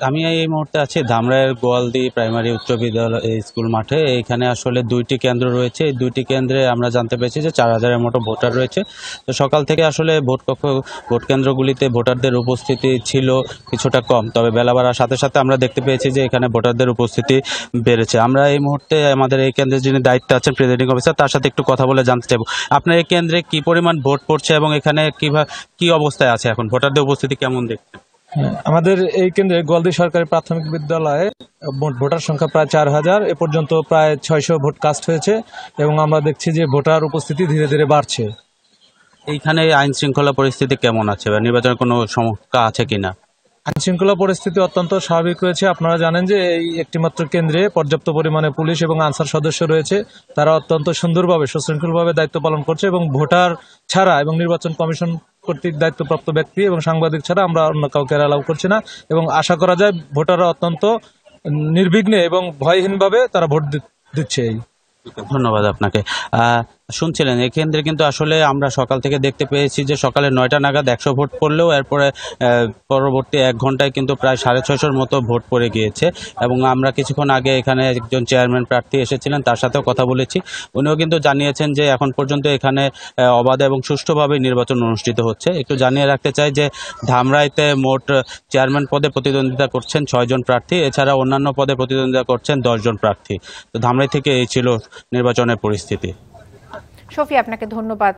আমি এই মুহূর্তে আছি ধামরাইয়ের গোয়ালদি প্রাইমারি উচ্চ বিদ্যালয় স্কুল মাঠে। এইখানে আসলে 2টি কেন্দ্র রয়েছে। এই 2টি কেন্দ্রে আমরা জানতে পেরেছি যে 4000-এর মতো ভোটার রয়েছে। তো সকাল থেকে আসলে ভোট কেন্দ্রগুলিতে ভোটারদের উপস্থিতি ছিল কিছুটা কম, তবে বেলা বাড়ার সাথে সাথে আমরা দেখতে পেয়েছি যে এখানে ভোটারদের উপস্থিতি বেড়েছে। আমরা এই মুহূর্তে আমাদের এই কেন্দ্রের যিনি দায়িত্বে আছেন প্রিজাইডিং অফিসার, তার সাথে একটু কথা বলে জানতে চাইব আপনার এই কেন্দ্রে কি পরিমাণ ভোট পড়ছে এবং এখানে কি অবস্থায় আছে এখন, ভোটারদের উপস্থিতি কেমন দেখছেন? হ্যাঁ, আমাদের এই কেন্দ্রে গোয়ালদি সরকারি প্রাথমিক বিদ্যালয়ে মোট ভোটার সংখ্যা প্রায় 4000। এ পর্যন্ত প্রায় 600 ভোট কাস্ট হয়েছে এবং আমরা দেখছি যে ভোটার উপস্থিতি ধীরে ধীরে বাড়ছে। এইখানে আইন শৃঙ্খলা পরিস্থিতি কেমন আছে বা নির্বাচনের কোনো সমস্যা আছে কিনা? আইন শৃঙ্খলা পরিস্থিতি অত্যন্ত স্বাভাবিক রয়েছে। আপনারা জানেন যে এই একটিমাত্র কেন্দ্রে পর্যাপ্ত পরিমাণে পুলিশ এবং আনসার সদস্য রয়েছে। তারা অত্যন্ত সুন্দরভাবে সুশৃঙ্খলভাবে দায়িত্ব পালন করছে এবং ভোটার ছাড়া এবং নির্বাচন কমিশন কর্তৃক দায়িত্বপ্রাপ্ত ব্যক্তি এবং সাংবাদিক ছাড়া আমরা অন্য কাউকে অ্যালাউ করছি না এবং আশা করা যায় ভোটাররা অত্যন্ত নির্বিঘ্নে এবং ভয়হীনভাবে তারা ভোট দিচ্ছে। ধন্যবাদ আপনাকে। শুনছিলেন এই কেন্দ্রে কিন্তু আসলে আমরা সকাল থেকে দেখতে পেয়েছি যে সকালে 9টা নাগাদ 100 ভোট পড়লেও এরপরে পরবর্তী 1 ঘন্টায় কিন্তু প্রায় 650-র মতো ভোট পড়ে গিয়েছে। এবং আমরা কিছুক্ষণ আগে এখানে একজন চেয়ারম্যান প্রার্থী এসেছিলেন, তার সাথেও কথা বলেছি। উনিও কিন্তু জানিয়েছেন যে এখন পর্যন্ত এখানে অবাধ এবং সুষ্ঠুভাবে নির্বাচন অনুষ্ঠিত হচ্ছে। একটু জানিয়ে রাখতে চাই যে ধামরাইতে মোট চেয়ারম্যান পদে প্রতিদ্বন্দ্বিতা করছেন 6 জন প্রার্থী, এছাড়া অন্যান্য পদে প্রতিদ্বন্দ্বিতা করছেন 10 জন প্রার্থী। তো ধামরাই থেকে এই ছিল নির্বাচনের পরিস্থিতি। শফি, আপনাকে ধন্যবাদ।